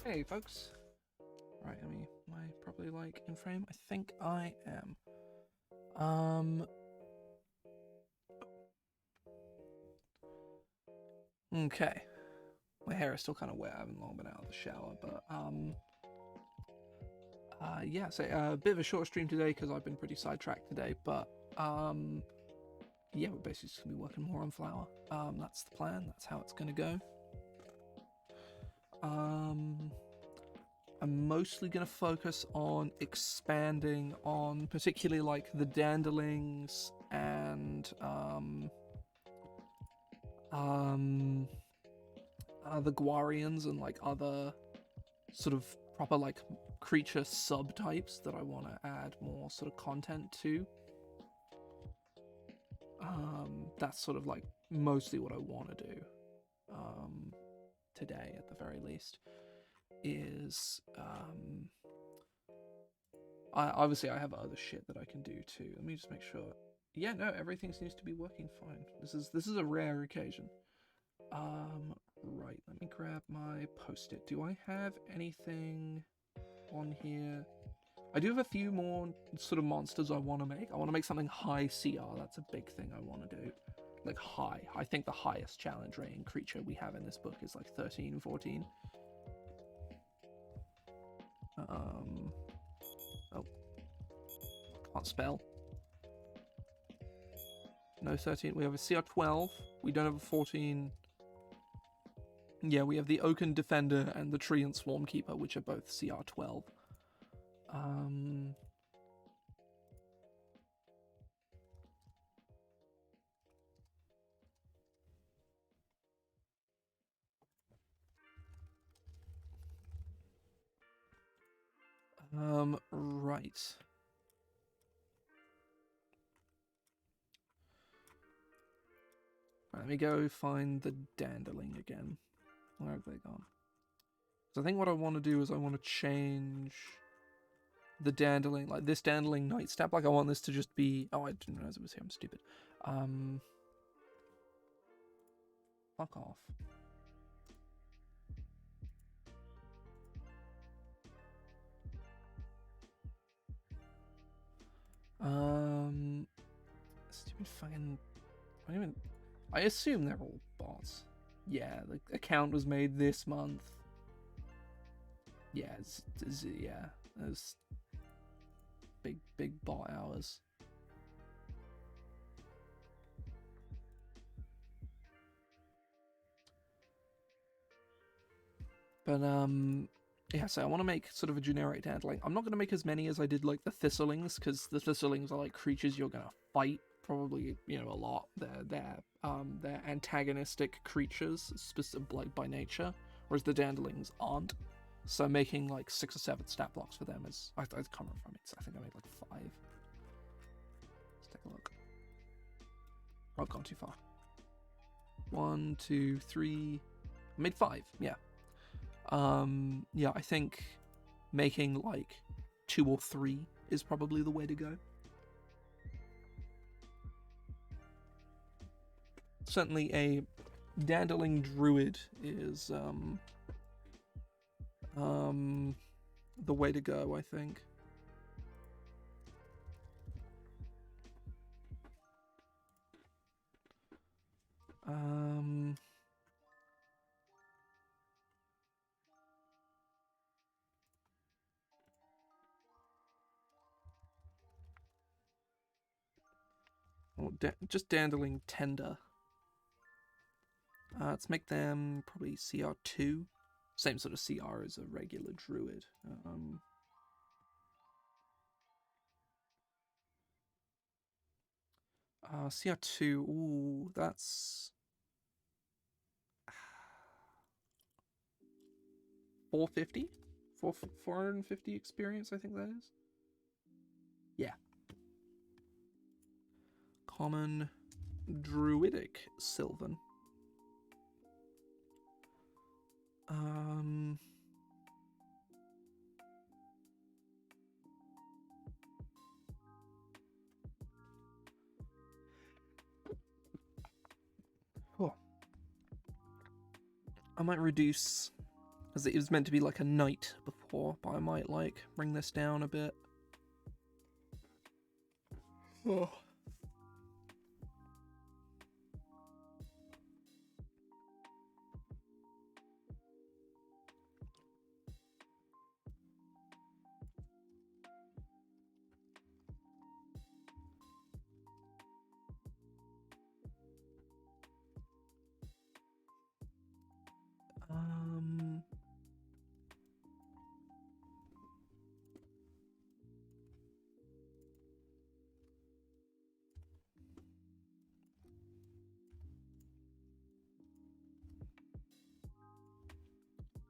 Hey folks. Right, am I probably like in frame? I think I am. Okay. My hair is still kind of wet. I haven't long been out of the shower, but yeah. So a bit of a short stream today because I've been pretty sidetracked today. But yeah, we're basically just gonna be working more on flour. That's the plan. That's how it's gonna go. I'm mostly going to focus on expanding on particularly like the dandelings and the Guarians and like other sort of proper like creature subtypes that I want to add more sort of content to. That's sort of like mostly what I want to do today at the very least is obviously I have other shit that I can do too. Let me just make sure. Yeah, no, everything seems to be working fine. This is a rare occasion. Right, let me grab my post-it. Do I have anything on here? I do have a few more sort of monsters I want to make. I want to make something high CR. That's a big thing I want to do. Like high. I think the highest challenge rating creature we have in this book is like 13, 14. Oh. Can't spell. No 13. We have a CR 12. We don't have a 14. Yeah, we have the Oaken Defender and the Tree and Swarm Keeper, which are both CR 12. Right. Let me go find the Dandling again. Where have they gone? So I think what I want to do is I want to change the Dandling, like this Dandling Night Step. Like I want this to just be. Oh, I didn't realize it was here. I'm stupid. Fuck off. Stupid fucking. I assume they're all bots. Yeah, the account was made this month. Yeah, yeah, there's big bot hours. But yeah, so I want to make sort of a generic Dandling. I'm not going to make as many as I did like the Thistlings, because the Thistlings are like creatures you're going to fight probably, you know, a lot. They're antagonistic creatures, like by nature, whereas the Dandlings aren't. So making like 6 or 7 stat blocks for them is I can't remember if I made. I think I made like 5. Let's take a look. I've gone too far. 1, 2, 3. I made 5. Yeah. Yeah, I think making like 2 or 3 is probably the way to go. Certainly a Dandling Druid is the way to go, I think. Just Dandling Tender. Let's make them probably CR2. Same sort of CR as a regular Druid. CR2, ooh, that's 450? 450 experience, I think that is. Yeah. Common Druidic Sylvan. I might reduce As it was meant to be like a night before, but I might like bring this down a bit. Oh.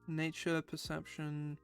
Nature, perception.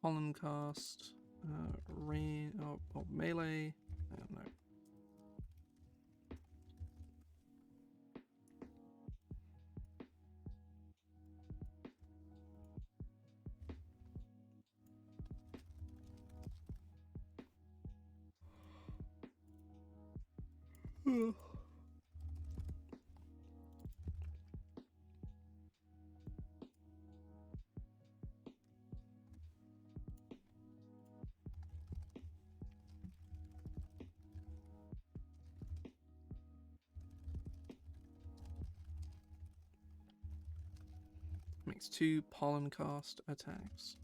Pollen cast, rain, melee. I don't know. Makes 2 pollen cast attacks.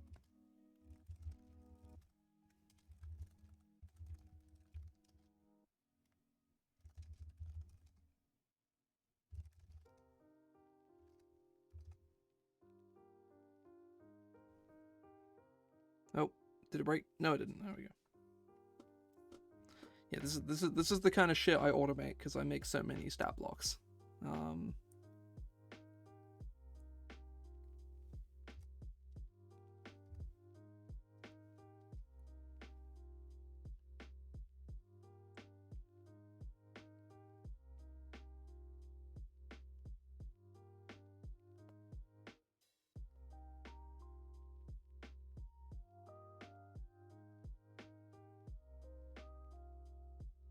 Oh, did it break? No, it didn't. There we go. Yeah, this is the kind of shit I automate because I make so many stat blocks.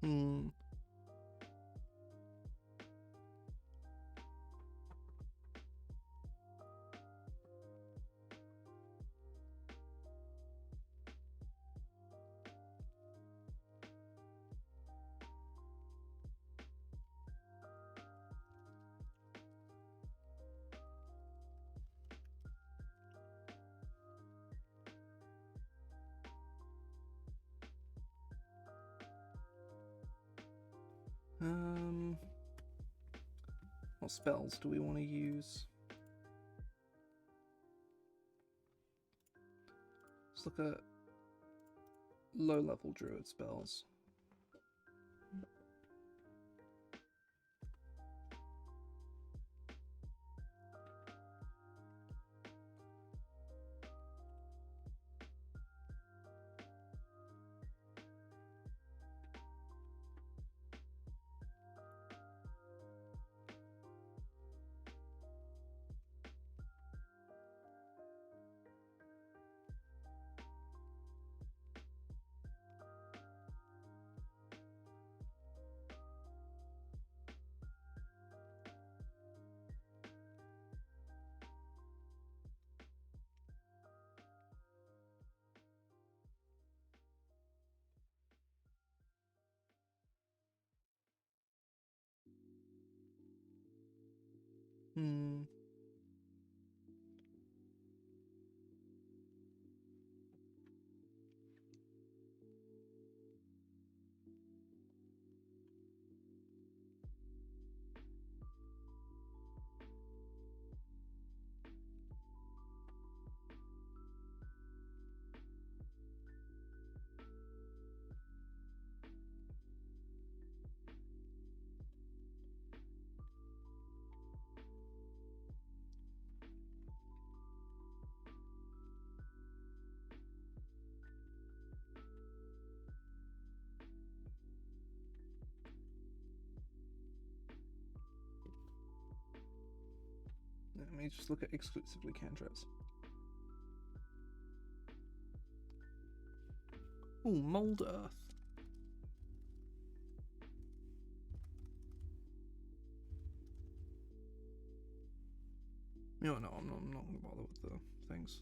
Hmm. What spells do we want to use? Let's look at low-level druid spells. Hmm. Let me just look at exclusively cantrips. Oh, mold earth. No, I'm not gonna bother with the things.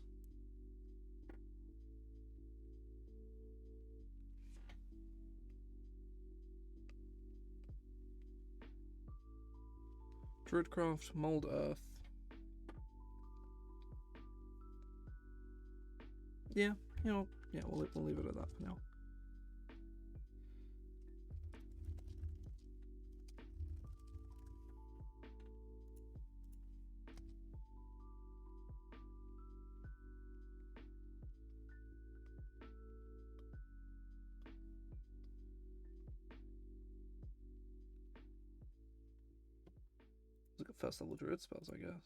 Druidcraft, mold earth. Yeah, we'll leave it at that for now. Look at first level druid spells, I guess.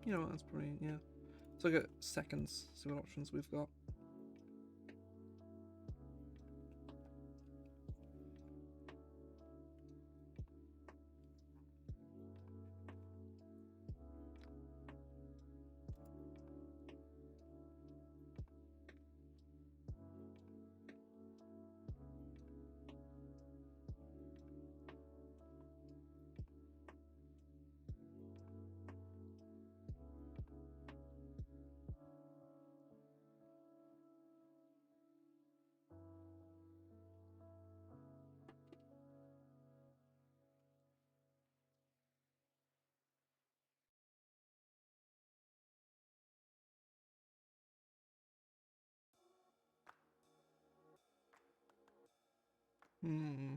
Yeah, that's pretty, yeah. So I get seconds, see what options we've got. Hmm.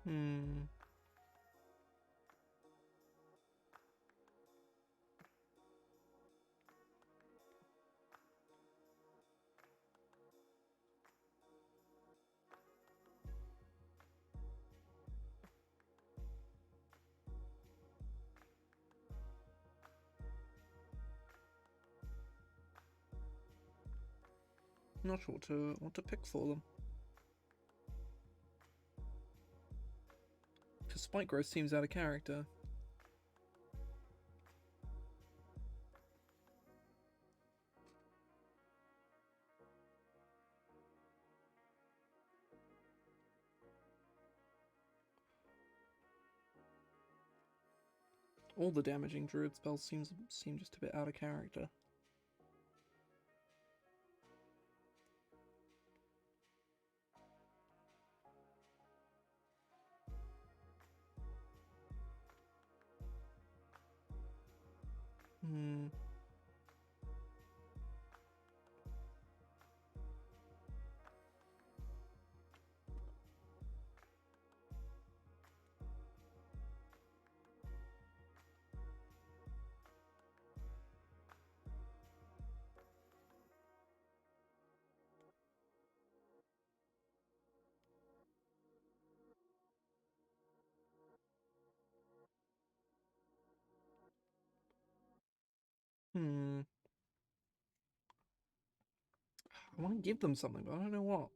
Hmm. Not sure what to pick for them. Because Spike Growth seems out of character. All the damaging druid spells seem just a bit out of character. Hmm. Hmm. I want to give them something, but I don't know what.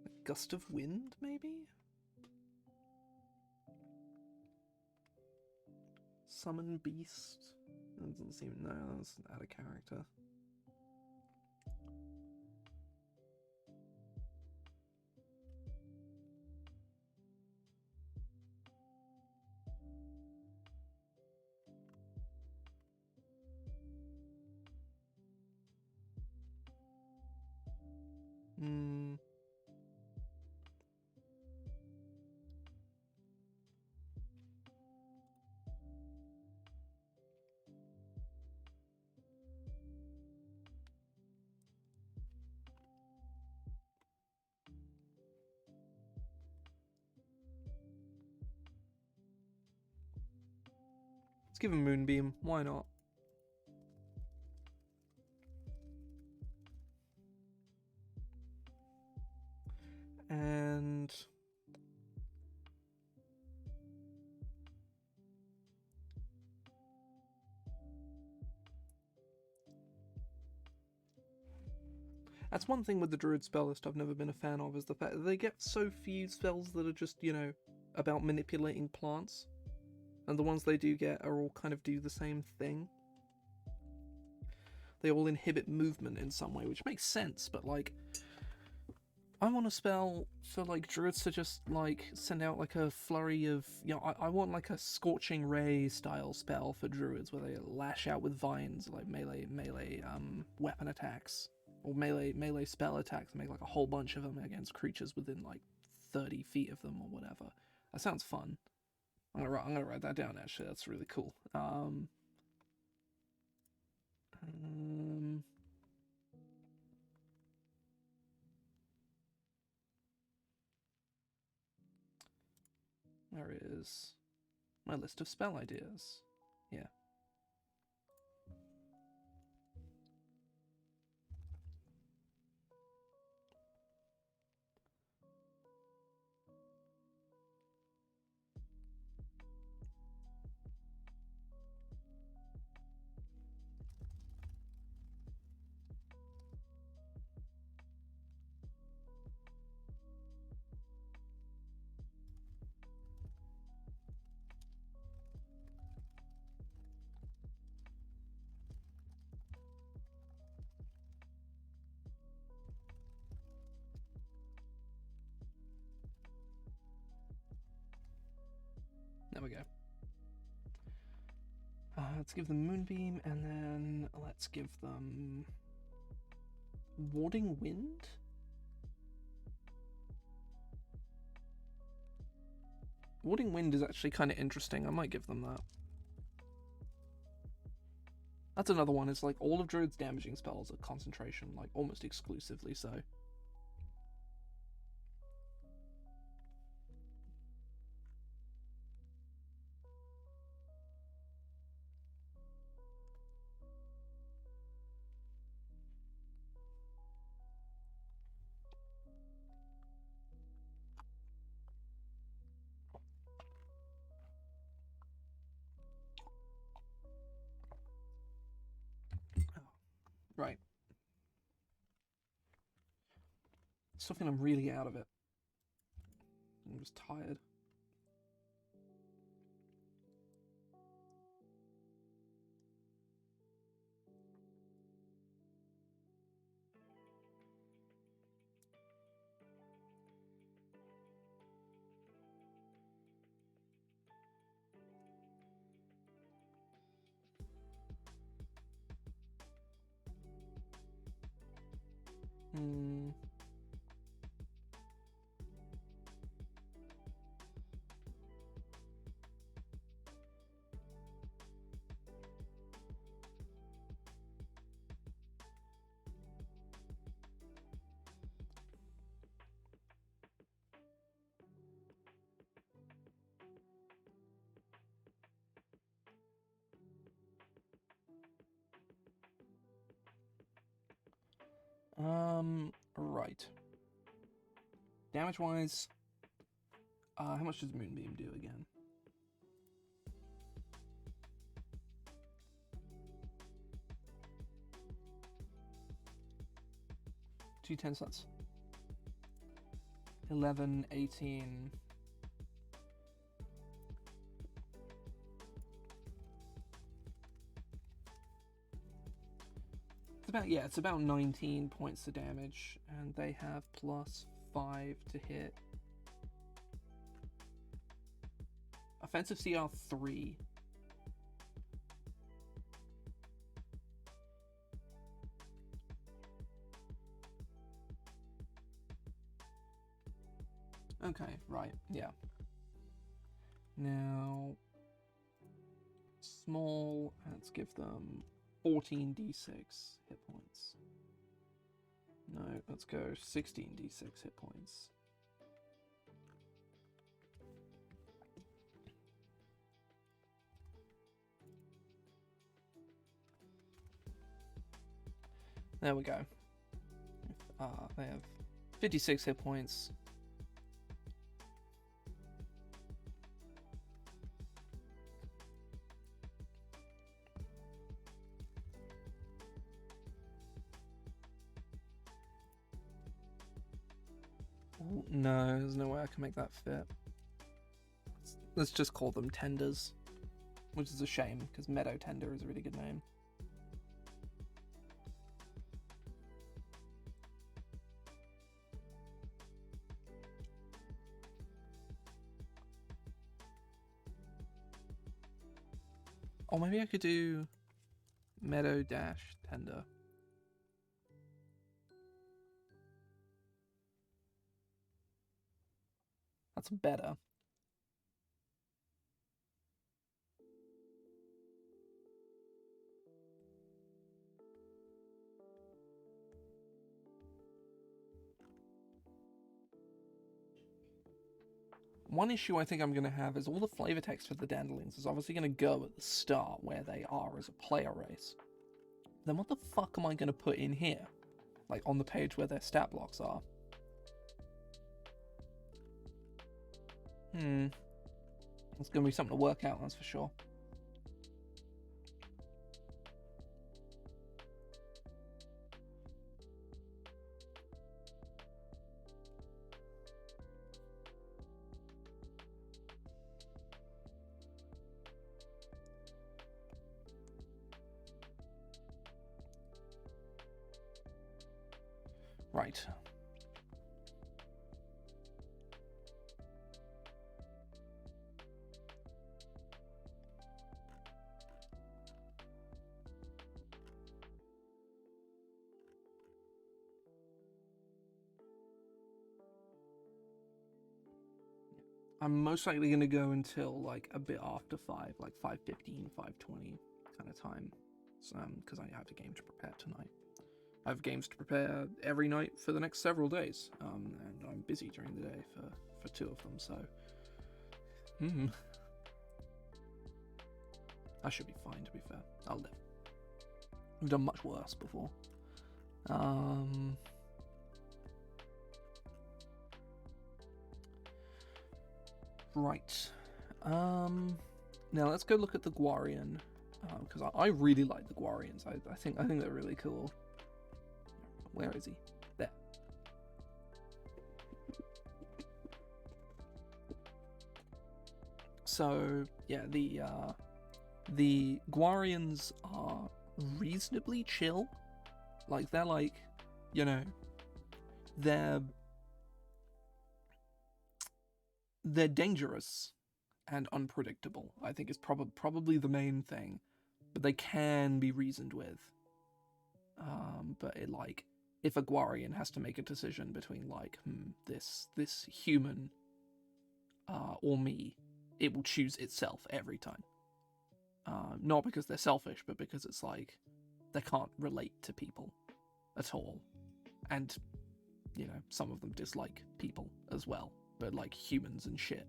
A gust of wind, maybe? Summon beast? That doesn't seem. No, that's out of character. Hmm. Let's give him Moonbeam. Why not? And that's one thing with the Druid spell list I've never been a fan of, is the fact that they get so few spells that are just, about manipulating plants. And the ones they do get are all kind of do the same thing. They all inhibit movement in some way, which makes sense, but like, I want a spell for like druids to just like send out like a flurry of, I want like a Scorching Ray style spell for druids where they lash out with vines, like melee weapon attacks, or melee spell attacks, and make like a whole bunch of them against creatures within like 30 feet of them or whatever. That sounds fun. I'm gonna write that down. Actually, that's really cool. Where is my list of spell ideas? Yeah. There we go. Let's give them Moonbeam, and then let's give them Warding Wind? Warding Wind is actually kind of interesting. I might give them that. That's another one. It's like all of Druid's damaging spells are concentration, like almost exclusively so. Right. Still feeling really out of it. I'm just tired. Hmm. Right. Damage-wise, how much does Moonbeam do again? 2 10 slots. 11, 18. It's about 19 points of damage, and they have +5 to hit. Offensive CR 3. Okay, right, yeah. Now, small, let's give them 14d6 hit points. No, let's go 16d6 hit points. There we go. They have 56 hit points. No, there's no way I can make that fit. Let's just call them tenders, which is a shame because Meadow Tender is a really good name. Or maybe I could do Meadow Dash Tender. That's better. One issue I think I'm going to have is all the flavor text for the Dandelions is obviously going to go at the start where they are as a player race. Then what the fuck am I going to put in here? Like on the page where their stat blocks are? It's going to be something to work out, that's for sure. Right. I'm most likely going to go until like a bit after 5, like 5:15, 5:20 kind of time. Because I have a game to prepare tonight. I have games to prepare every night for the next several days, and I'm busy during the day for 2 of them, so... I should be fine, to be fair. I'll live. I've done much worse before. Right. Now let's go look at the Guarian, because I really like the Guarians. I think they're really cool. Where is he? There. So yeah, the Gwarians are reasonably chill. Like they're like, you know, they're dangerous and unpredictable. I think is probably the main thing, but they can be reasoned with. But it like if a Gwarian has to make a decision between like this human or me, it will choose itself every time. Not because they're selfish, but because it's like they can't relate to people at all, and you know some of them dislike people as well, but like humans and shit,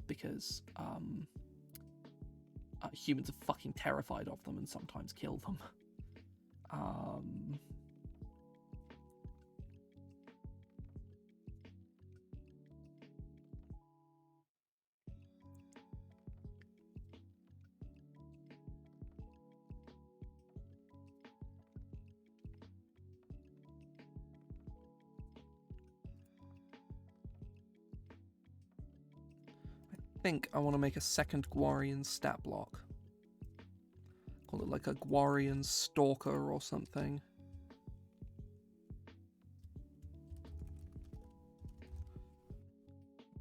because humans are fucking terrified of them and sometimes kill them. I think I want to make a second Gwarian stat block. Call it like a Gwarian Stalker or something.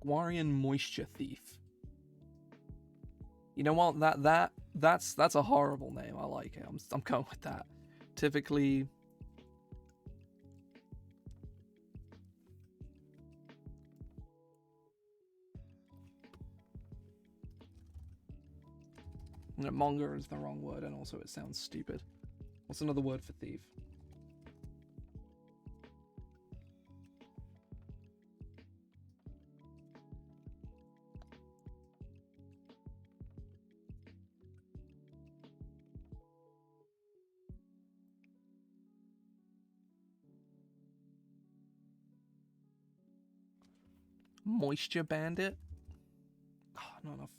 Gwarian Moisture Thief. You know what? That's a horrible name. I like it. I'm going with that. Typically, monger is the wrong word, and also it sounds stupid. What's another word for thief? Moisture Bandit? Oh, not enough.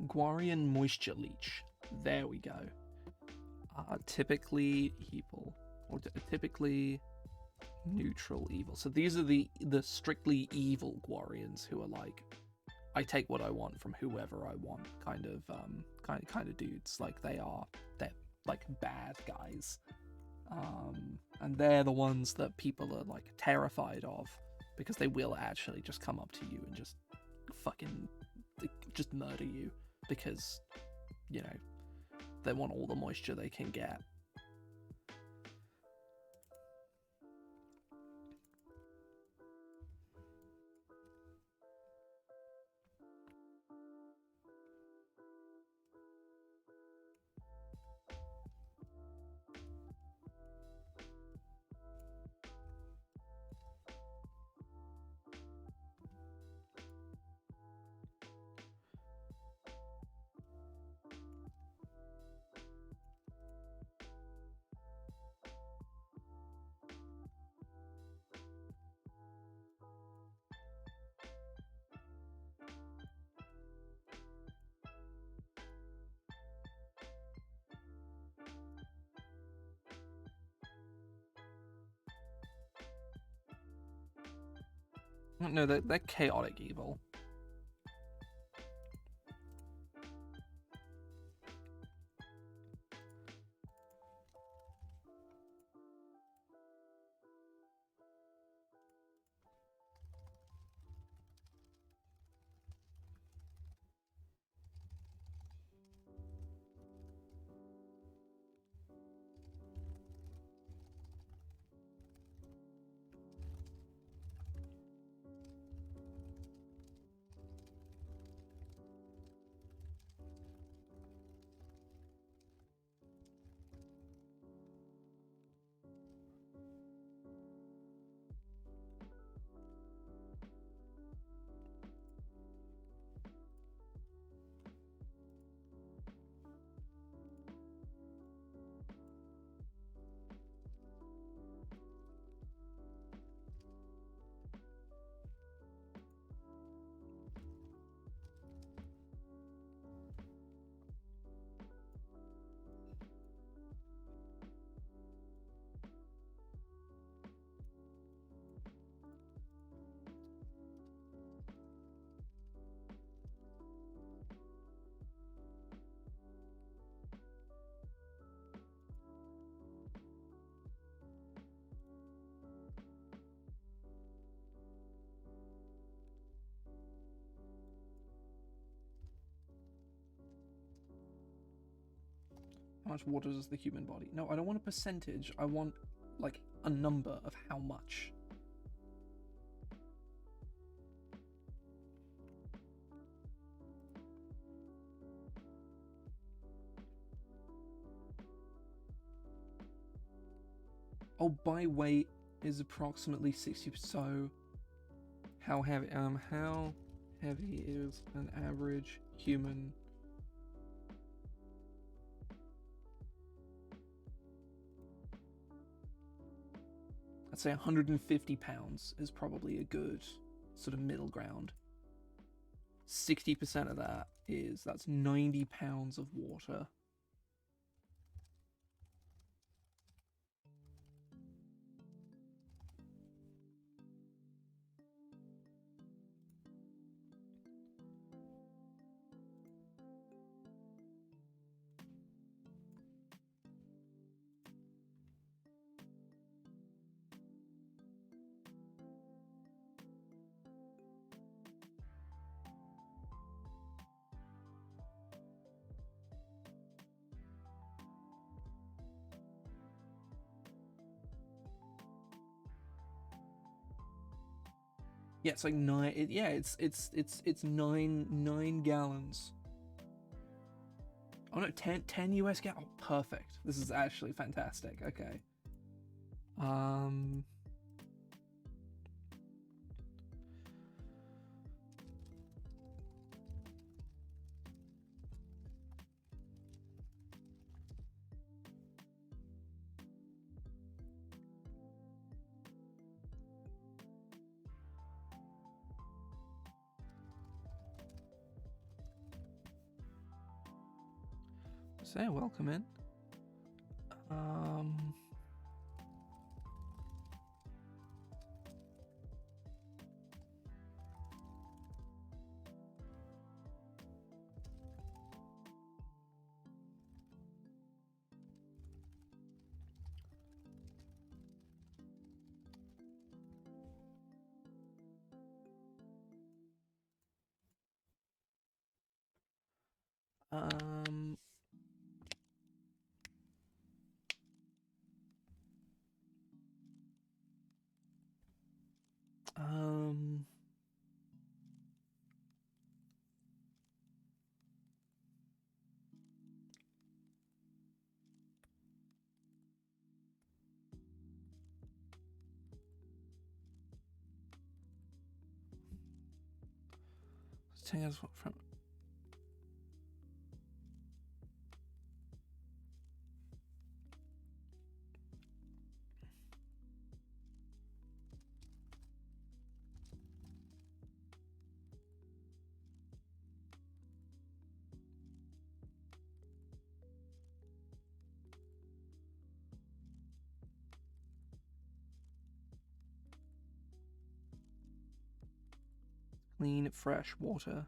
Gwarian Moisture Leech. There we go. Typically evil, or typically neutral evil. So these are the strictly evil Gwarians who are like, I take what I want from whoever I want, kind of dudes. Like they're like bad guys, and they're the ones that people are like terrified of because they will actually just come up to you and just fucking just murder you because, you know, they want all the moisture they can get. No, they're chaotic evil. How much water does the human body? No, I don't want a percentage. I want, like, a number of how much. Oh, by weight is approximately 60. So, how heavy is an average human? I'd say 150 pounds is probably a good sort of middle ground. 60% of that's 90 pounds of water. Yeah, it's like 9. It's 9 gallons. Oh no, 10 US gallons. Oh, perfect. This is actually fantastic. Okay. Say welcome in. Um, um, Take us from. Clean, fresh water.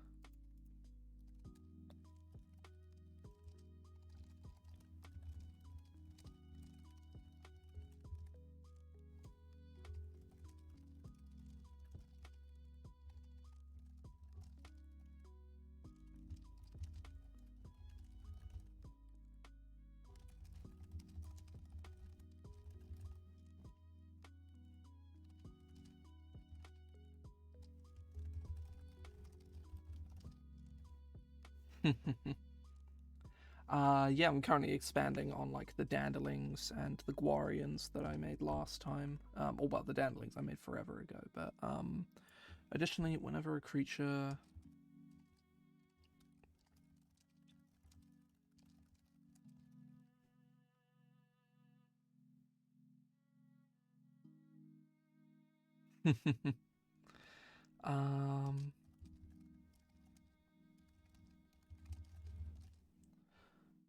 Yeah, I'm currently expanding on like the Dandelings and the Guarians that I made last time. Or well, the Dandelings I made forever ago. But additionally, whenever a creature um,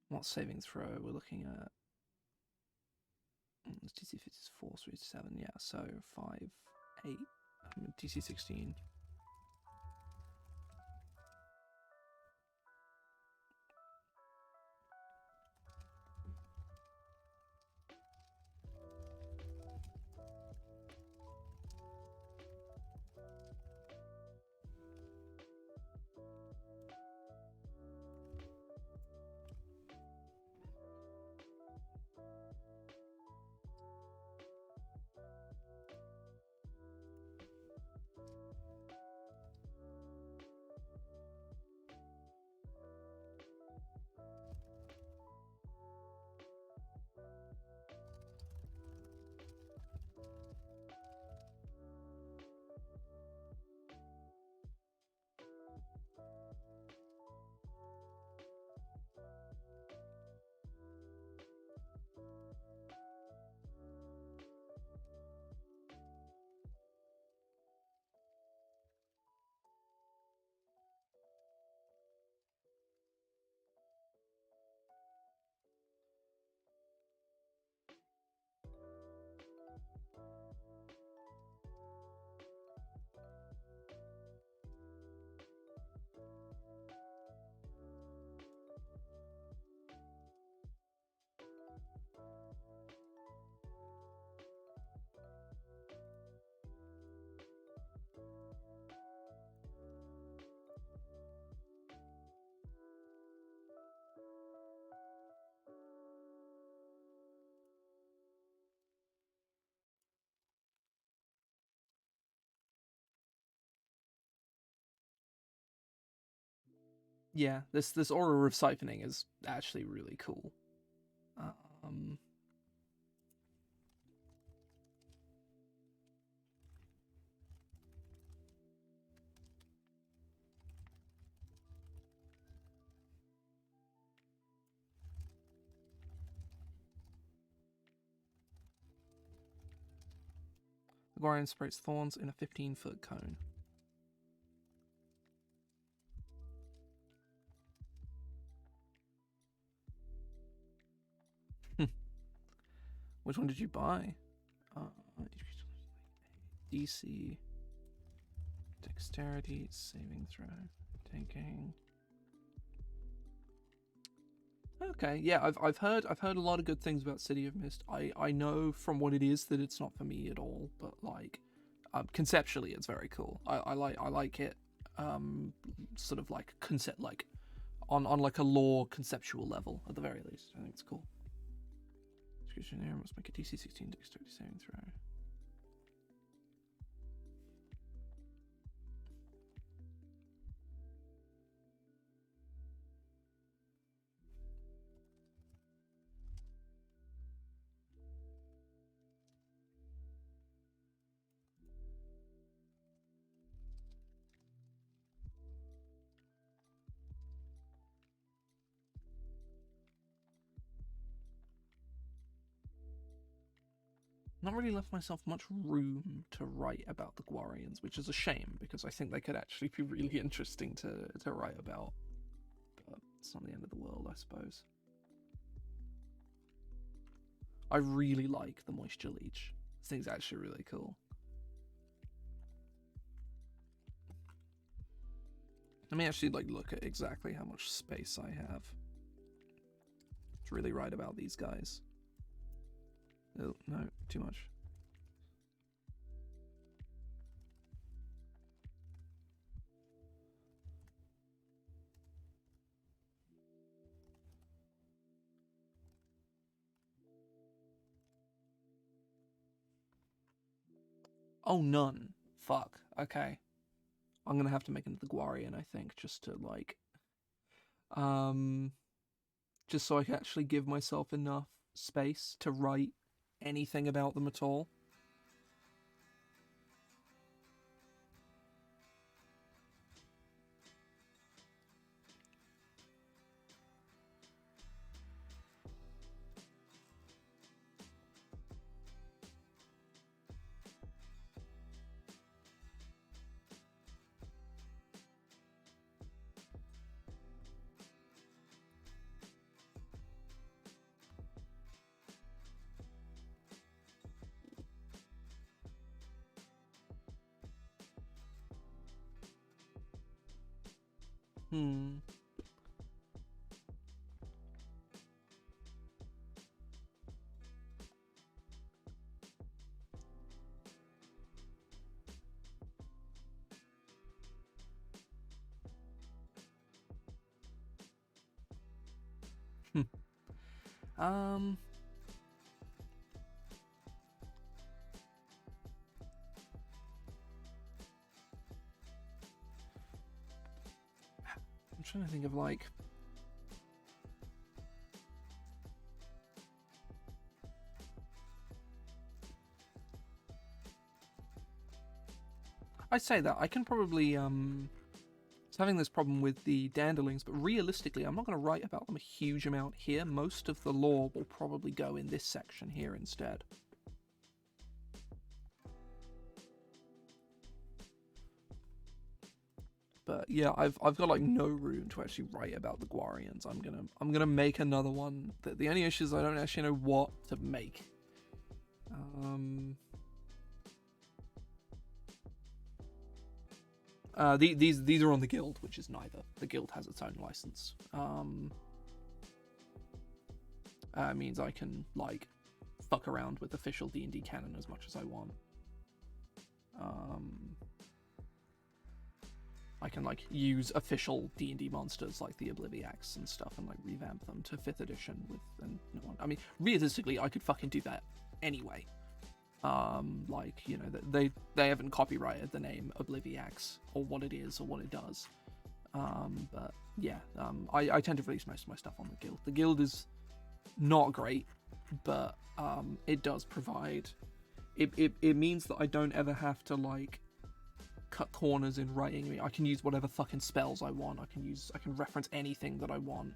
what saving throw we're looking at? DC 54, 7, yeah, so 5, 8, DC 16. yeah, this aura of siphoning is actually really cool. Um, the Guardian sprays thorns in a 15-foot cone. Which one did you buy? DC, dexterity, saving throw, taking. Okay, yeah, I've heard a lot of good things about City of Mist. I know from what it is that it's not for me at all, but like, conceptually it's very cool. I like it. Sort of like concept like on like a lore conceptual level at the very least. I think it's cool. Executioner must make a DC 16 dexterity saving throw. Not really left myself much room to write about the Guarians, which is a shame because I think they could actually be really interesting to write about. But it's not the end of the world, I suppose. I really like the Moisture Leech. This thing's actually really cool. Let me actually like look at exactly how much space I have to really write about these guys. Oh, no, too much. Oh, none. Fuck. Okay. I'm gonna have to make another Guarian, I think, just to like, just so I can actually give myself enough space to write anything about them at all. Hmm. Um. I'm trying to think of like. I say that I can probably It's having this problem with the Danderlings, but realistically, I'm not going to write about them a huge amount here. Most of the lore will probably go in this section here instead. But yeah, I've got like no room to actually write about the Guarians. I'm gonna make another one. The only issue is I don't actually know what to make. These are on the guild, which is neither. The guild has its own license. Means I can like fuck around with official D&D canon as much as I want. I can like use official D&D monsters like the Obliviacs and stuff and like revamp them to 5th edition with and no one. I mean, realistically, I could fucking do that anyway. Like, you know, they haven't copyrighted the name Obliviacs or what it is or what it does. But yeah, I tend to release most of my stuff on the guild. The guild is not great, but it does provide. It means that I don't ever have to like cut corners in writing. I can use whatever fucking spells I want. I can reference anything that I want.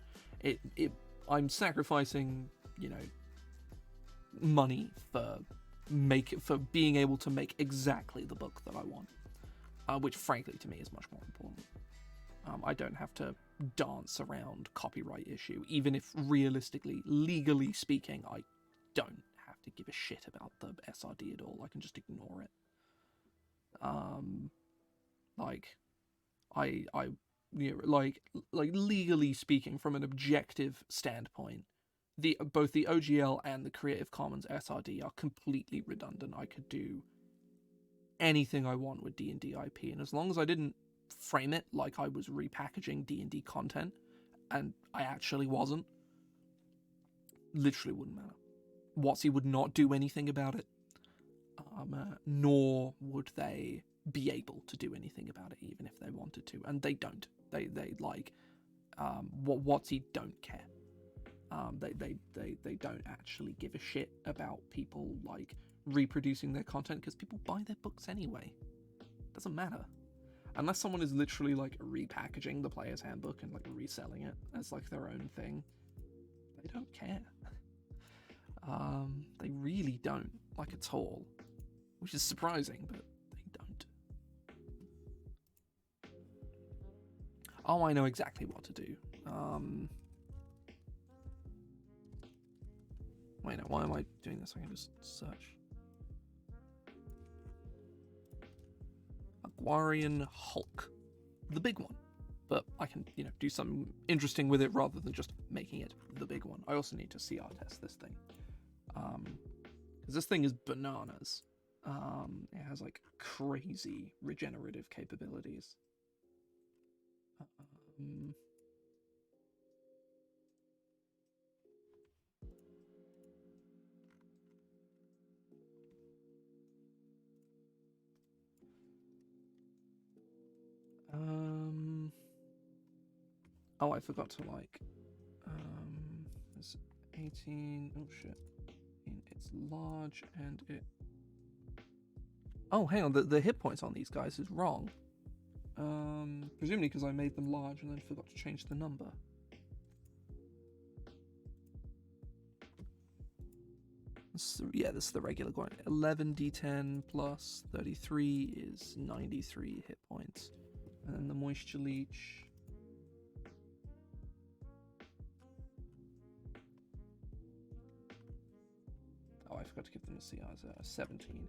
I'm sacrificing, money for being able to make exactly the book that I want, which frankly to me is much more important. I don't have to dance around copyright issue, even if realistically, legally speaking, I don't have to give a shit about the SRD at all. I can just ignore it. Like legally speaking, from an objective standpoint, both the OGL and the Creative Commons SRD are completely redundant. I could do anything I want with D&D IP, and as long as I didn't frame it like I was repackaging D&D content, and I actually wasn't, literally wouldn't matter. WotC would not do anything about it, nor would they be able to do anything about it, even if they wanted to, and they don't. They like WotC don't care. They don't actually give a shit about people like reproducing their content, because people buy their books anyway. Doesn't matter. Unless someone is literally like repackaging the player's handbook and like reselling it as like their own thing, they don't care. They really don't, like, at all, which is surprising, but they don't. Oh, I know exactly what to do. Wait, no, why am I doing this? I can just search. Aguarian Hulk. The big one. But I can, do something interesting with it rather than just making it the big one. I also need to CR test this thing. Because this thing is bananas. It has, like, crazy regenerative capabilities. Oh, I forgot to, like, it's 18, oh shit. It's large and it... Oh, hang on, the hit points on these guys is wrong. Presumably because I made them large and then forgot to change the number. This is the regular one. 11d10 plus 33 is 93 hit points. And then the moisture leech... Oh, I forgot to give them a CR 17.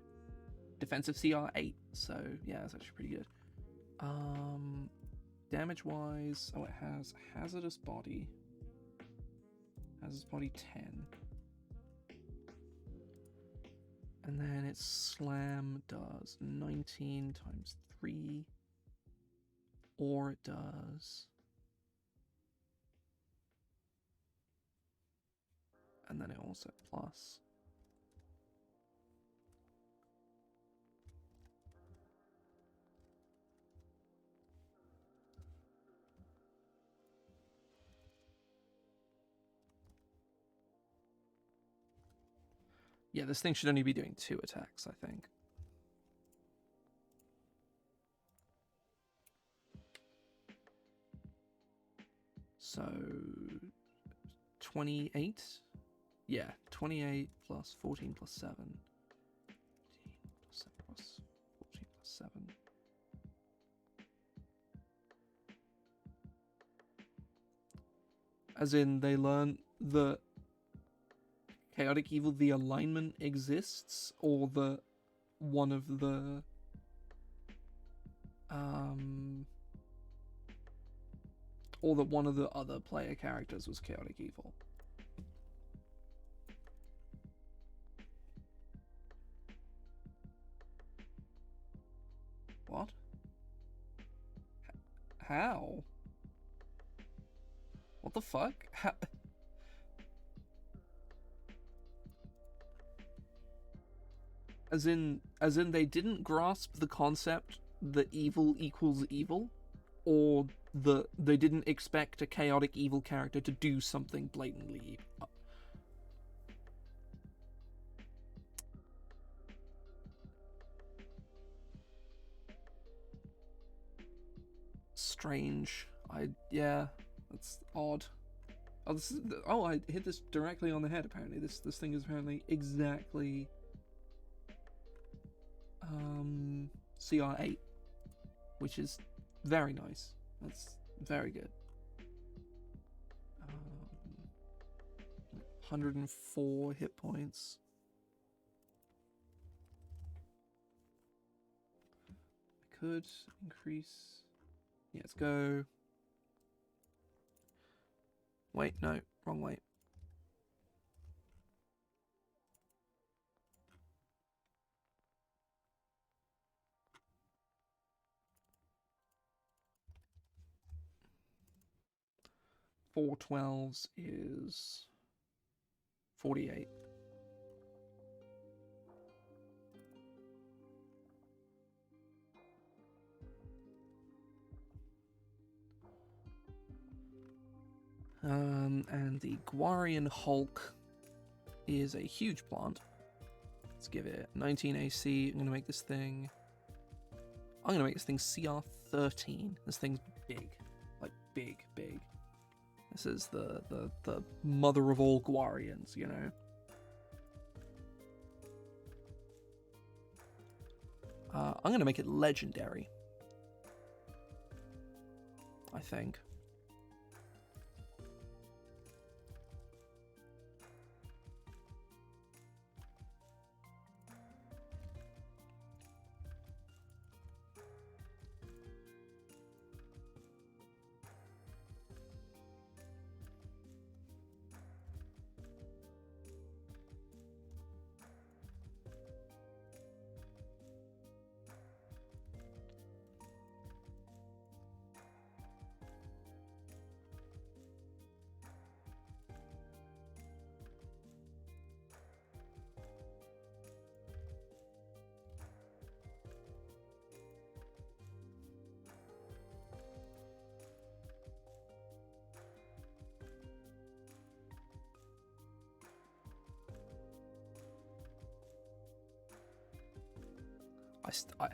Defensive CR 8, so yeah, that's actually pretty good. Damage wise, it has hazardous body 10, and then its slam does 19 times 3, or it does, and then it also plus. Yeah, this thing should only be doing 2 attacks, I think. So 28? Yeah, 28 plus 14 plus 7. 15 plus 7 plus 14 plus 7. As in, they learn that Chaotic Evil, the alignment exists, or that one of the other player characters was Chaotic Evil. What? How? What the fuck? How? As in they didn't grasp the concept that evil equals evil, or that they didn't expect a chaotic evil character to do something blatantly evil. Strange. Yeah, that's odd. Oh, I hit this directly on the head. Apparently, this thing is apparently exactly CR8, which is very nice. That's very good. 104 hit points. I could increase. Yeah, let's go. Wait, no, wrong way. Four 12s is 48. And the Guarian Hulk is a huge plant. Let's give it 19 AC. I'm gonna make this thing. I'm gonna make this thing CR13. This thing's big, like big. This is the mother of all Guarians, you know. I'm gonna make it legendary. I think.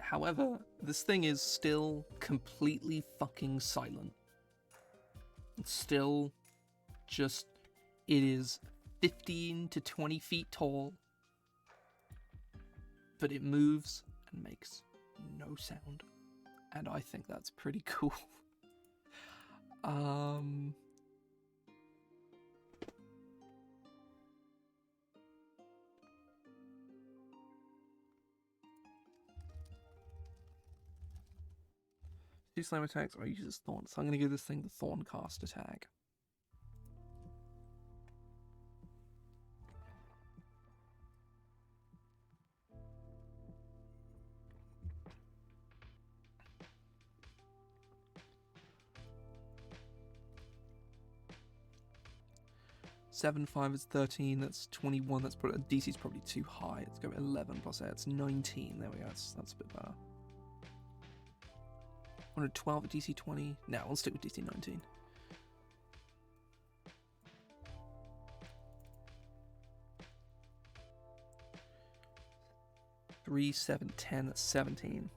However, this thing is still completely fucking silent. It's still just, it is 15 to 20 feet tall, but it moves and makes no sound. And I think that's pretty cool. Two slam attacks or uses Thorn. So I'm going to give this thing the Thorncast attack. Seven, 5 is 13, that's 21, that's probably, DC's probably too high. Let's go 11 plus 8, it's 19, there we go, that's a bit better. 112 at DC 20, no, we'll stick with DC 19. Three, 7, 10, that's 17.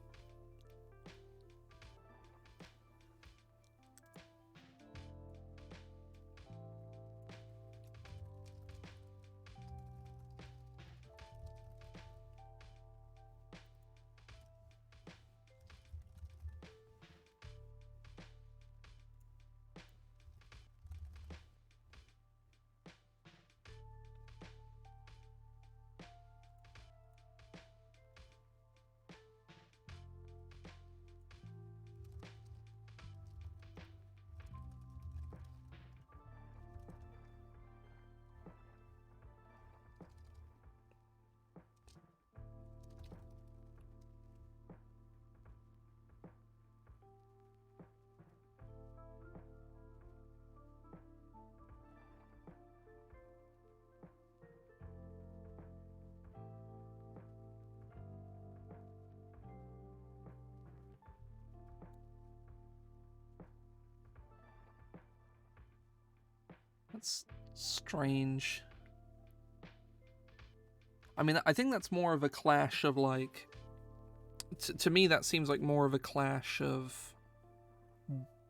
That's strange. I mean, I think that's more of a clash of like. To me, that seems like more of a clash of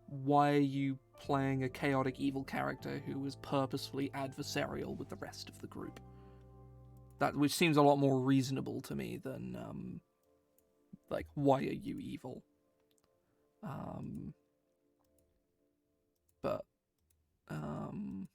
why are you playing a chaotic evil character who is purposefully adversarial with the rest of the group? That which seems a lot more reasonable to me than like why are you evil? Um, but um,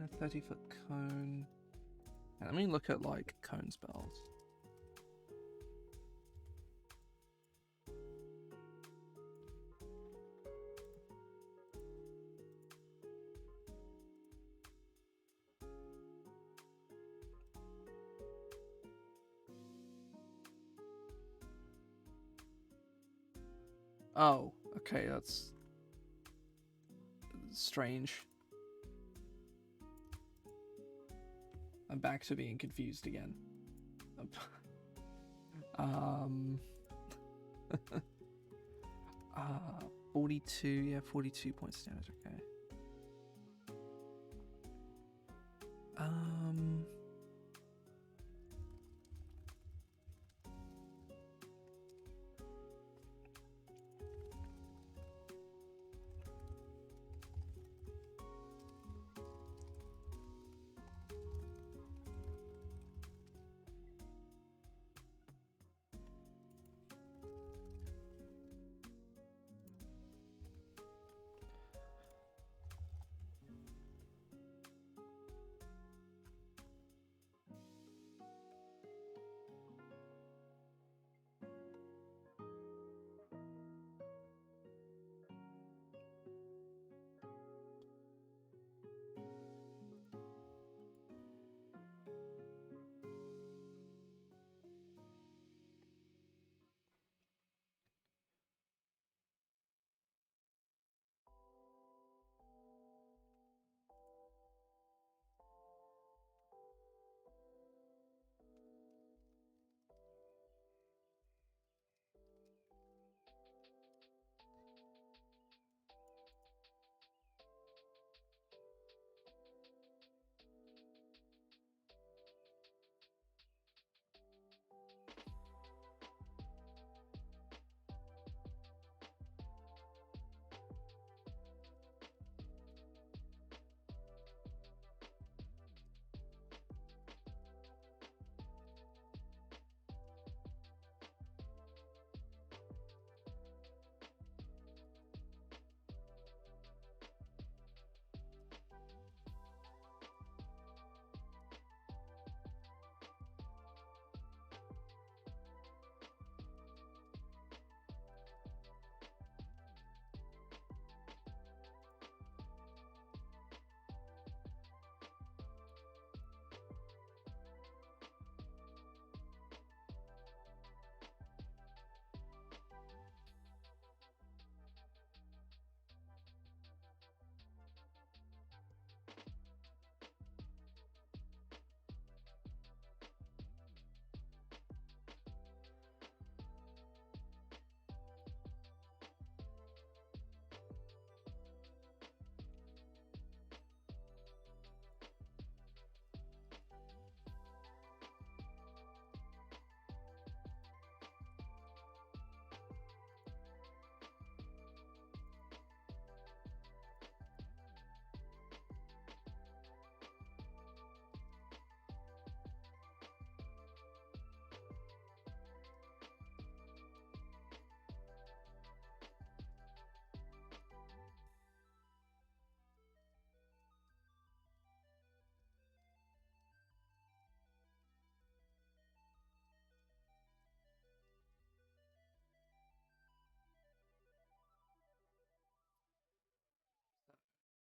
in a 30-foot cone. Let me look at like cone spells. Oh, okay, that's strange. I'm back to being confused again. Um, uh, 42, yeah, 42 points damage, okay. Um,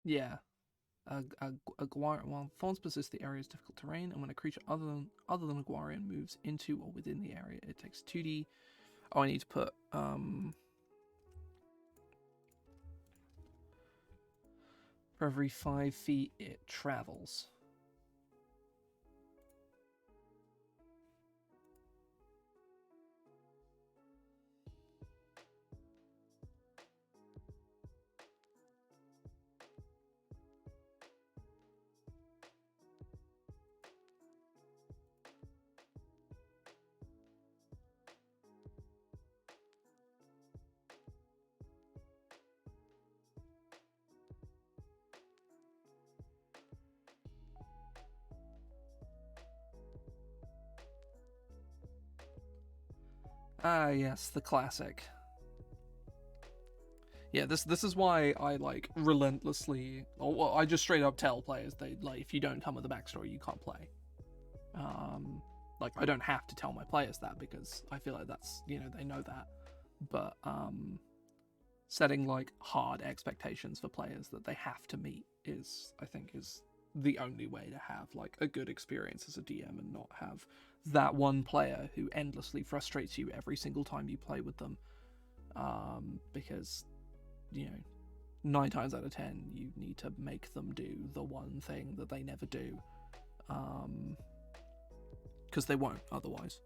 yeah. While thorns persist, the area is difficult terrain, and when a creature other than a Guarian moves into or within the area, it takes 2d. Oh, I need to put for every 5 feet it travels. Ah, yes, the classic. Yeah, this is why I like relentlessly, or well, I just straight up tell players they like if you don't come with a backstory, you can't play. Like I don't have to tell my players that because I feel like that's they know that, but setting like hard expectations for players that they have to meet is I think is the only way to have like a good experience as a DM and not have that one player who endlessly frustrates you every single time you play with them, because 9 times out of 10 you need to make them do the one thing that they never do, because they won't otherwise.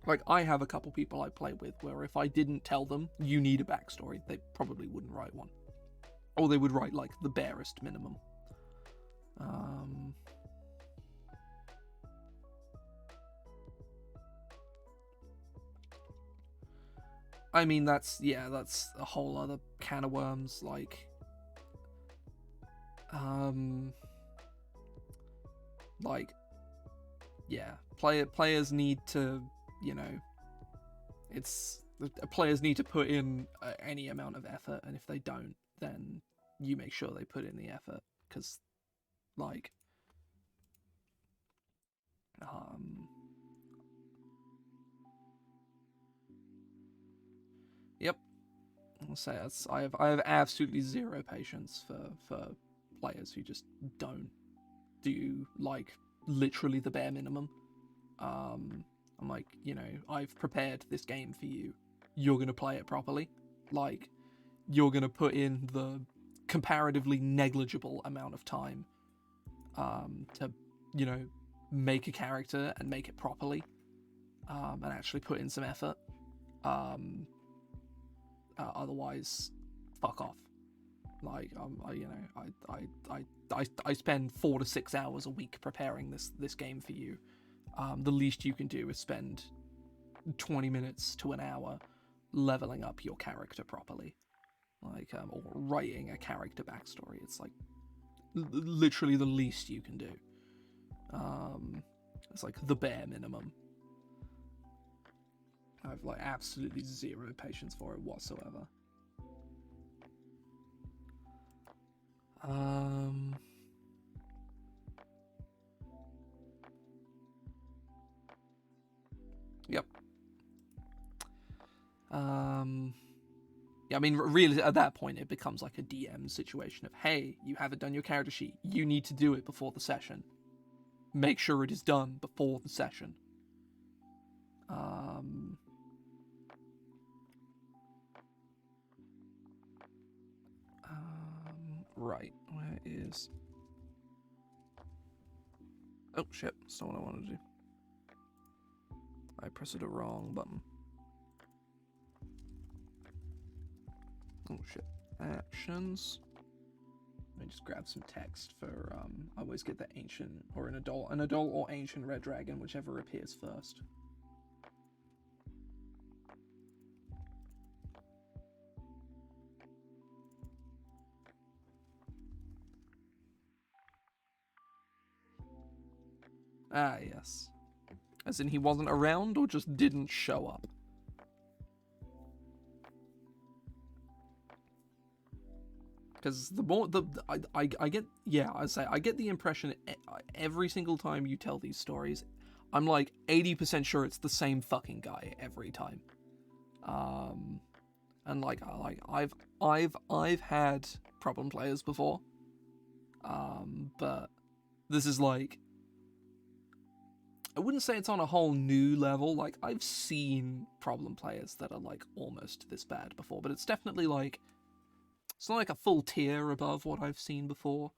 Like, I have a couple people I play with where if I didn't tell them you need a backstory, they probably wouldn't write one. Or they would write, like, the barest minimum. I mean, that's a whole other can of worms, like... yeah, players need to, players need to put in any amount of effort, and if they don't, then you make sure they put in the effort, because, like, yep, I'll say I have absolutely zero patience for players who just don't do like literally the bare minimum. I'm like, I've prepared this game for you. You're gonna play it properly. Like, you're gonna put in the comparatively negligible amount of time to, make a character and make it properly, and actually put in some effort. Otherwise, fuck off. Like, I spend 4 to 6 hours a week preparing this game for you. The least you can do is spend 20 minutes to an hour leveling up your character properly, like, or writing a character backstory. It's like literally the least you can do. It's like the bare minimum. I've like absolutely zero patience for it whatsoever. Yep. Yeah, I mean, really, at that point, it becomes like a DM situation of, hey, you haven't done your character sheet. You need to do it before the session. Make sure it is done before the session. Right, where is... Oh, shit, that's not what I wanted to do. I pressed the wrong button. Oh, shit. Actions. Let me just grab some text for, I always get the ancient, or an adult or ancient red dragon, whichever appears first. Ah, yes. As in he wasn't around, or just didn't show up? Because the more I get, yeah, I say I get the impression every single time you tell these stories, I'm like 80% sure it's the same fucking guy every time. Um, and I've had problem players before. But this is like, I wouldn't say it's on a whole new level. Like, I've seen problem players that are like almost this bad before, but it's definitely like, it's not like a full tier above what I've seen before.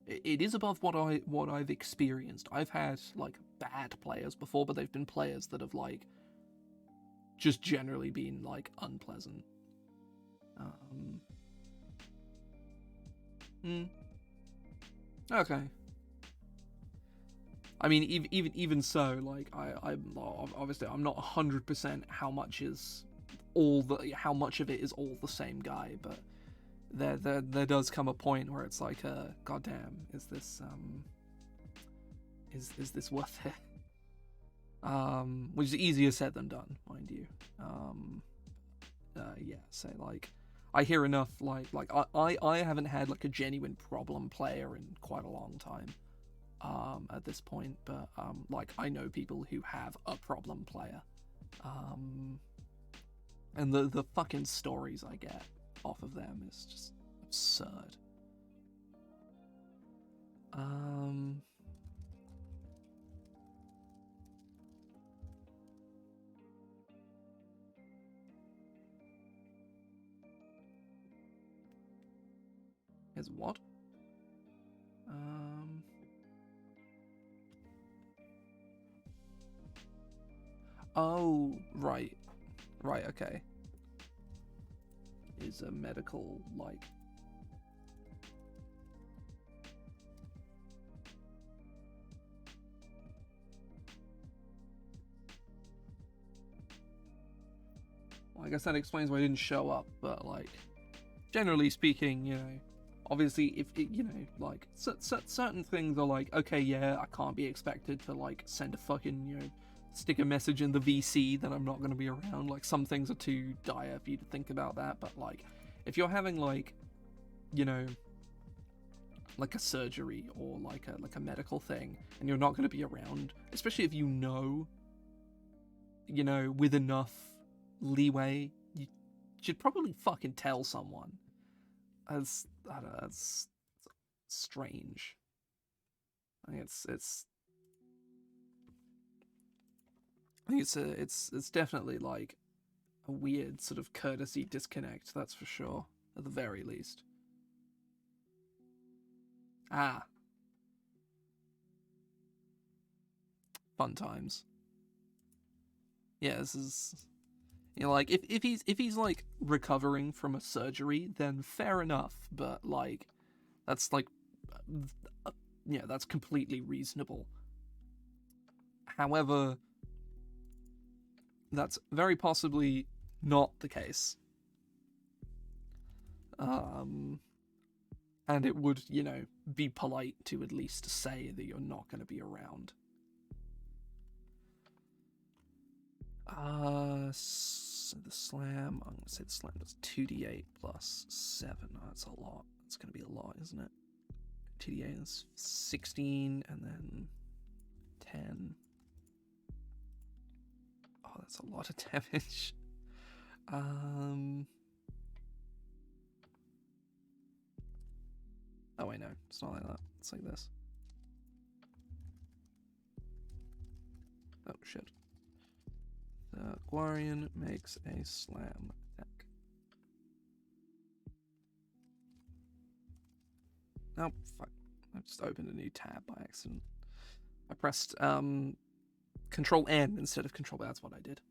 It is above what I've experienced. I've had like bad players before, but they've been players that have like just generally been like unpleasant. Um, mm, okay. I mean, even so, like I'm obviously I'm not 100% how much of it is all the same guy, but there does come a point where it's like, goddamn, is this worth it? Which is easier said than done, mind you. Yeah, so like, I hear enough I haven't had like a genuine problem player in quite a long time. At this point, but like I know people who have a problem player, and the fucking stories I get off of them is just absurd. Um, is what? Um, oh, right, right, okay. Is a medical like. Well, I guess that explains why I didn't show up, but like, generally speaking, you know, obviously if it, you know, like certain things are like, okay, yeah, I can't be expected to like send a fucking, you know, stick a message in the VC that I'm not going to be around. Like, some things are too dire for you to think about that, but like, if you're having like, you know, like a surgery or like a medical thing and you're not going to be around, especially if you know, with enough leeway, you should probably fucking tell someone. As I don't know, that's strange. I think it's definitely like a weird sort of courtesy disconnect. That's for sure, at the very least. Ah, fun times. Yeah, this is, you know, like if he's like recovering from a surgery, then fair enough. But like, that's like, yeah, that's completely reasonable. However, that's very possibly not the case. Um, and it would, you know, be polite to at least say that you're not going to be around. So the slam, I'm going to say the slam does 2d8 plus 7. Oh, that's a lot. It's going to be a lot, isn't it? 2d8 is 16, and then 10. Oh, that's a lot of damage. Oh, wait, no. It's not like that. It's like this. Oh, shit. The Guarian makes a slam attack. Oh, fuck. I just opened a new tab by accident. I pressed Control N instead of Control. That's what I did.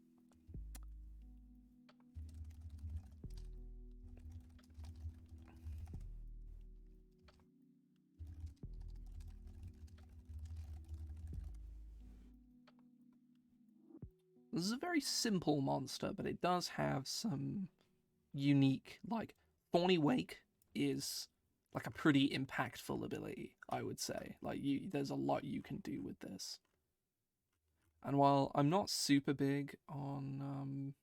This is a very simple monster, but it does have some unique, like, Thorny Wake is like a pretty impactful ability, I would say. Like, there's a lot you can do with this. And while I'm not super big on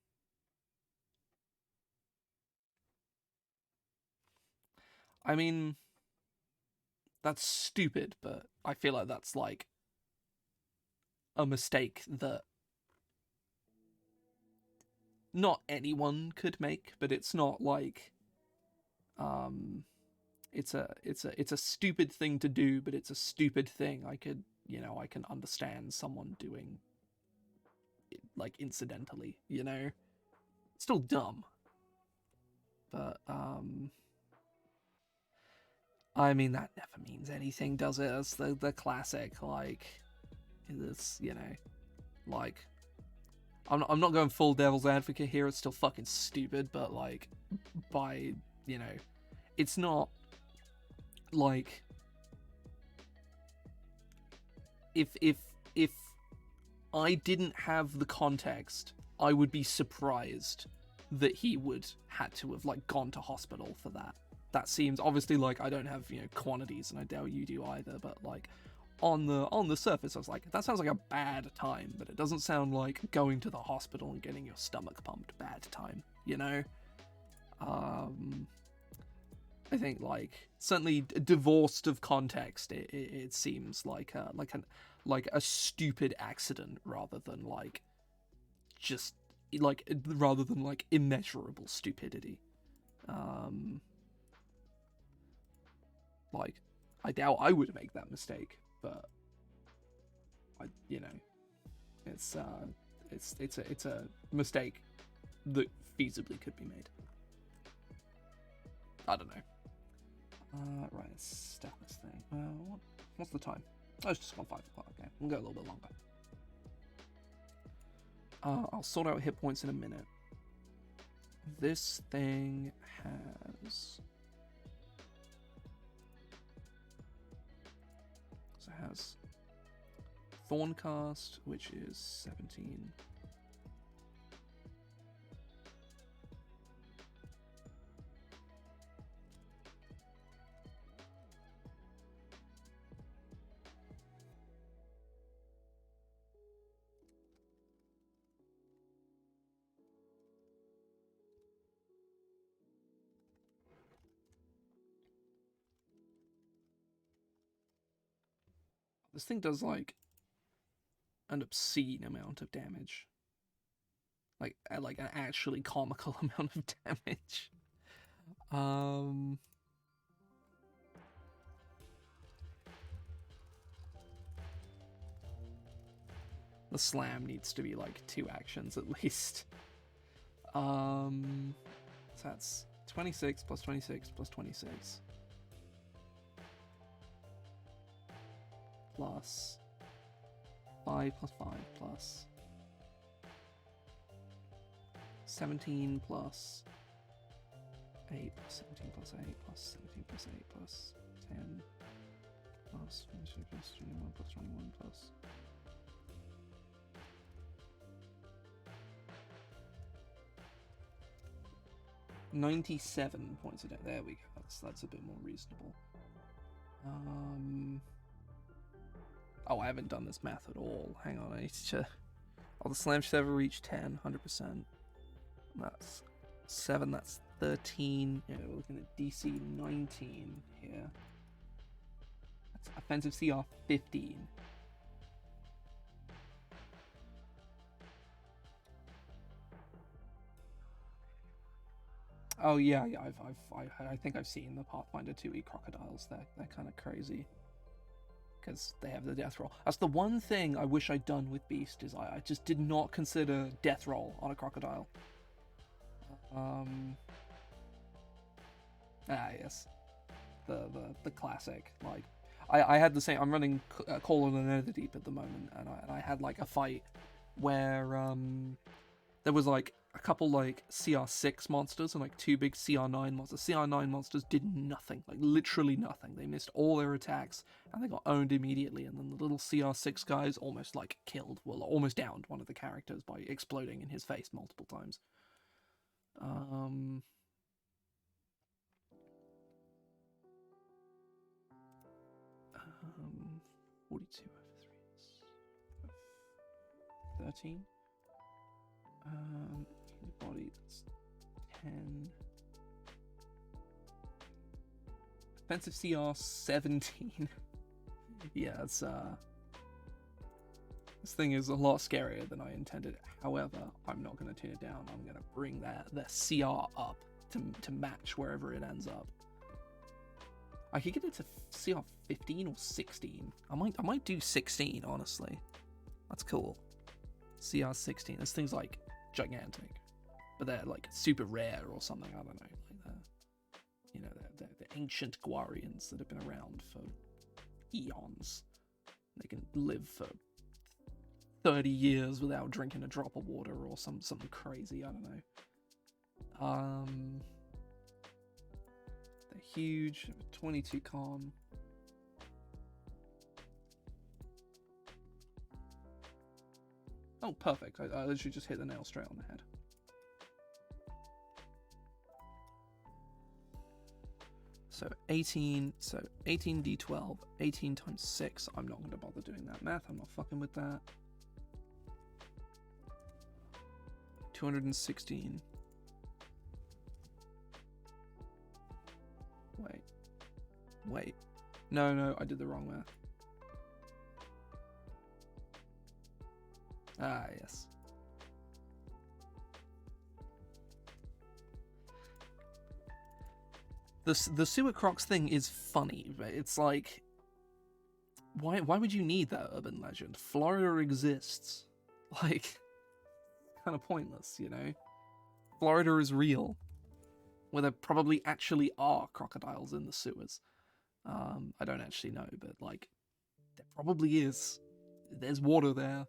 I mean, that's stupid, but I feel like that's like a mistake that not anyone could make, but it's not like it's a stupid thing to do, but it's a stupid thing I could, I can understand someone doing it, like, incidentally, It's still dumb. But I mean, that never means anything, does it? It's the classic, like, this, like, I'm not going full devil's advocate here. It's still fucking stupid, but like, by, it's not like, if I didn't have the context, I would be surprised that he would had to have like gone to hospital for that. That seems, obviously, like, I don't have, quantities, and I doubt you do either, but like, on the surface I was like, that sounds like a bad time, but it doesn't sound like going to the hospital and getting your stomach pumped bad time, I think, like, certainly divorced of context, it seems like a stupid accident rather than like just like immeasurable stupidity. Like, I doubt I would make that mistake, but it's a mistake that feasibly could be made. I don't know. Right, let's start this thing. What's the time? Oh, it's just gone 5 o'clock. Okay, we'll go a little bit longer. I'll sort out hit points in a minute. This thing has... So it has Thorncast, which is 17. This thing does like an obscene amount of damage. Like an actually comical amount of damage. The slam needs to be like 2 actions at least. So that's 26 plus 26 plus 26. Plus 5 plus 5 plus 17 plus 8 plus 17 plus 8 plus 17 plus 8 plus 10 plus 22 plus 21 plus 21 plus 97 points a day. There we go. That's a bit more reasonable. Oh, I haven't done this math at all. Hang on, I need to... Oh, the slam should ever reach 10, 100%. That's 7, that's 13. Yeah, we're looking at DC 19 here. That's offensive CR 15. Oh yeah, I think I've seen the Pathfinder 2e crocodiles. They're kind of crazy because they have the death roll. That's the one thing I wish I'd done with Beast, is I just did not consider death roll on a crocodile. Yes, the classic. Like, I had the same. I'm running Call of the Netherdeep at the moment, and I had like a fight where there was like a couple like CR6 monsters and like 2 big CR9 monsters. CR9 monsters did nothing, like literally nothing. They missed all their attacks and they got owned immediately. And then the little CR6 guys almost like almost downed one of the characters by exploding in his face multiple times. 42 over 3 is 13. His body, that's 10. Offensive CR 17. Yeah, it's This thing is a lot scarier than I intended. However, I'm not going to turn it down. I'm going to bring the CR up to match wherever it ends up. I could get it to CR 15 or 16. I might do 16, honestly. That's cool. CR 16. This thing's like gigantic, but they're like super rare or something. I don't know. Like the ancient Guarians that have been around for eons. They can live for 30 years without drinking a drop of water or something crazy. I don't know. They're huge. 22 con. Oh, perfect. I literally just hit the nail straight on the head. So 18 d12, 18 times 6. I'm not going to bother doing that math. I'm not fucking with that. 216. Wait. No, I did the wrong math. Ah, yes. The sewer crocs thing is funny, but it's like, why would you need that urban legend? Florida exists. Like, kind of pointless, you know? Florida is real. Where there probably actually are crocodiles in the sewers. I don't actually know, but like, there probably is. There's water there.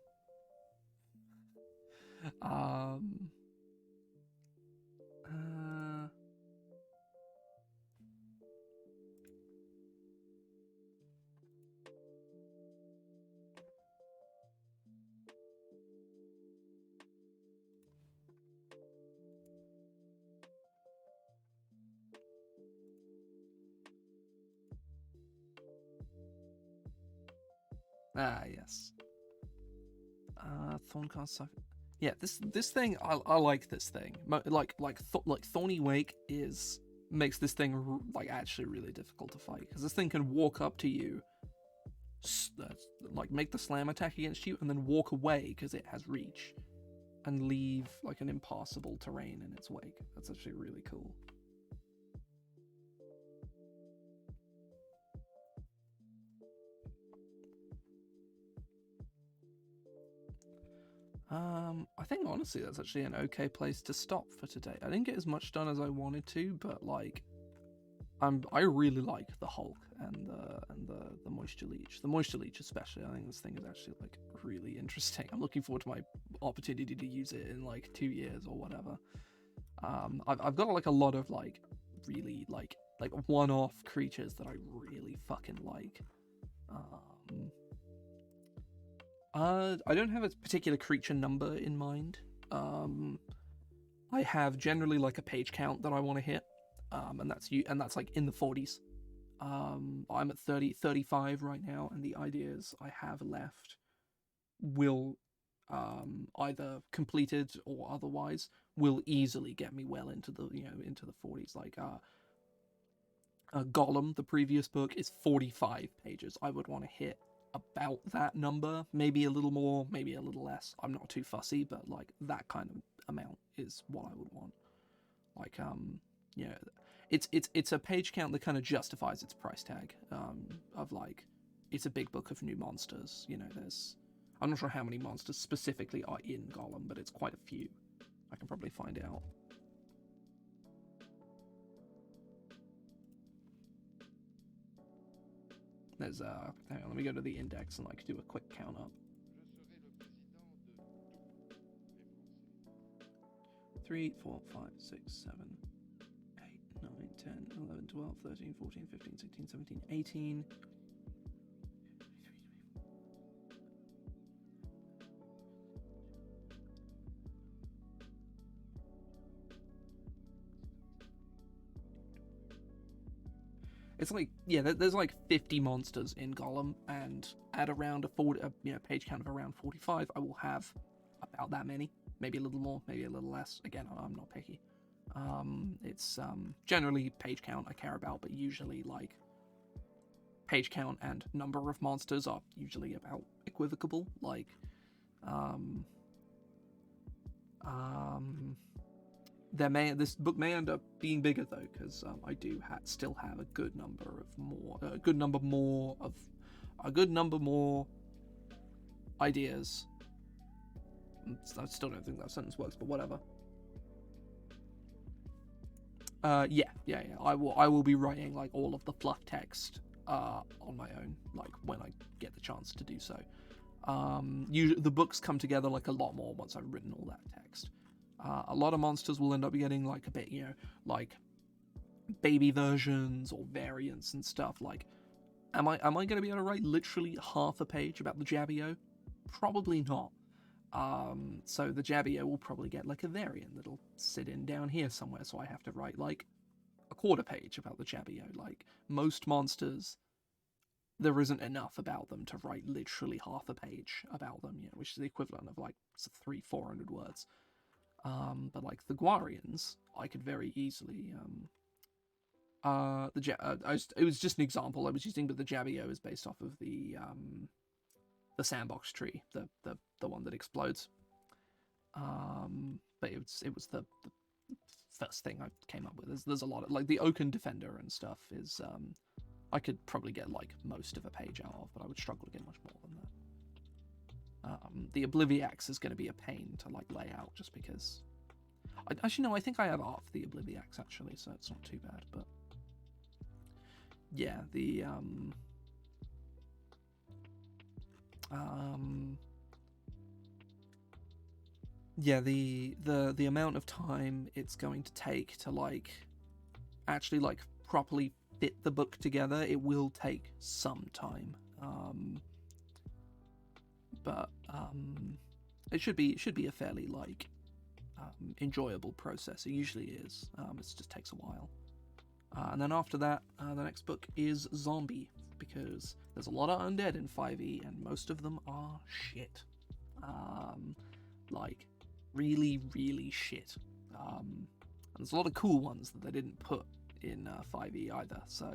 Yes. Thorncast. Yeah, this thing, I like this thing. Like Thorny Wake makes this thing like actually really difficult to fight, because this thing can walk up to you, like make the slam attack against you, and then walk away because it has reach, and leave like an impassable terrain in its wake. That's actually really cool. I think honestly that's actually an okay place to stop for today. I didn't get as much done as I wanted to, but like, I really like the Hulk and the Moisture Leech. The Moisture Leech especially. I think this thing is actually like really interesting. I'm looking forward to my opportunity to use it in like 2 years or whatever. I've got like a lot of like really like one-off creatures that I really fucking like. I don't have a particular creature number in mind. I have generally like a page count that I want to hit, and that's like in the 40s. I'm at 35 right now, and the ideas I have left will, either completed or otherwise, will easily get me well into the 40s. Like Gollum, the previous book, is 45 pages. I would want to hit about that number, maybe a little more, maybe a little less. I'm not too fussy, but like that kind of amount is what I would want. Like it's a page count that kind of justifies its price tag, of like, it's a big book of new monsters. I'm not sure how many monsters specifically are in Gollum, but it's quite a few. I can probably find out. There's hang on, let me go to the index and like do a quick count up. 3, 4, 5, 6, 7, 8, 9, 10, 11, 12, 13, 14, 15, 16, 17, 18. It's like, yeah, there's like 50 monsters in Gollum, and at around a page count of around 45, I will have about that many. Maybe a little more, maybe a little less. Again, I'm not picky. It's generally page count I care about, but usually like page count and number of monsters are usually about equivocable. Like, Um, this book may end up being bigger though, because I do still have a good number more ideas. I still don't think that sentence works, but whatever. Yeah. I will be writing like all of the fluff text on my own, like when I get the chance to do so. Usually the books come together like a lot more once I've written all that text. A lot of monsters will end up getting like a bit, like baby versions or variants and stuff. Like, am I going to be able to write literally half a page about the Jabio? Probably not. So the Jabio will probably get like a variant that'll sit in down here somewhere, so I have to write like a quarter page about the Jabio. Like, most monsters, there isn't enough about them to write literally half a page about them, which is the equivalent of like 300-400 words. But like the Guarians, I could very easily it was just an example I was using, but the Jabio is based off of the sandbox tree, the one that explodes. But it was the first thing I came up with. There's a lot of like the Oaken Defender and stuff is I could probably get like most of a page out of, but I would struggle to get much more than that. The Obliviax is going to be a pain to like lay out, just because. I think I have art for the Obliviax actually, so it's not too bad. But yeah, the the amount of time it's going to take to like actually like properly fit the book together, it will take some time. But it should be a fairly like enjoyable process. It usually is. It just takes a while. And then after that, the next book is Zombie, because there's a lot of undead in 5e, and most of them are shit. Like, really, really shit. And there's a lot of cool ones that they didn't put in 5e either, so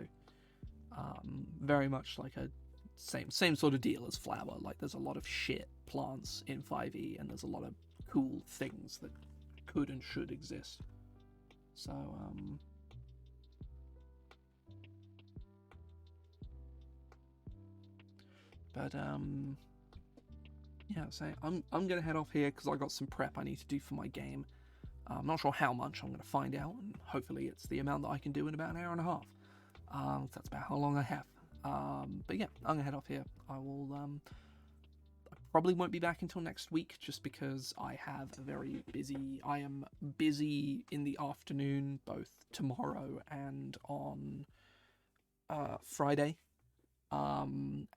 very much like a same sort of deal as Flower. Like, there's a lot of shit plants in 5e, and there's a lot of cool things that could and should exist. So, but yeah, so I'm gonna head off here because I got some prep I need to do for my game. I'm not sure how much. I'm gonna find out, and hopefully it's the amount that I can do in about an hour and a half. That's about how long I have. But yeah, I'm gonna head off here. I will. I probably won't be back until next week, just because I have a very busy. I am busy in the afternoon, both tomorrow and on Friday. And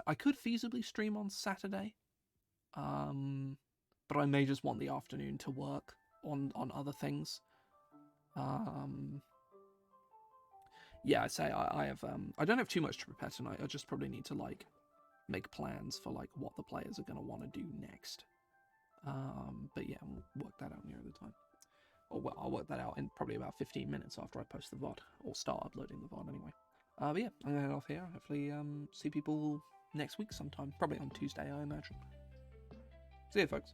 I could feasibly stream on Saturday, but I may just want the afternoon to work on other things. Yeah, I say I have I don't have too much to prepare tonight. I just probably need to like make plans for like what the players are going to want to do next. But yeah, we'll work that out near the time. Or well, I'll work that out in probably about 15 minutes after I post the VOD, or start uploading the VOD anyway. But yeah, I'm going to head off here. Hopefully see people next week sometime. Probably on Tuesday, I imagine. See you, folks.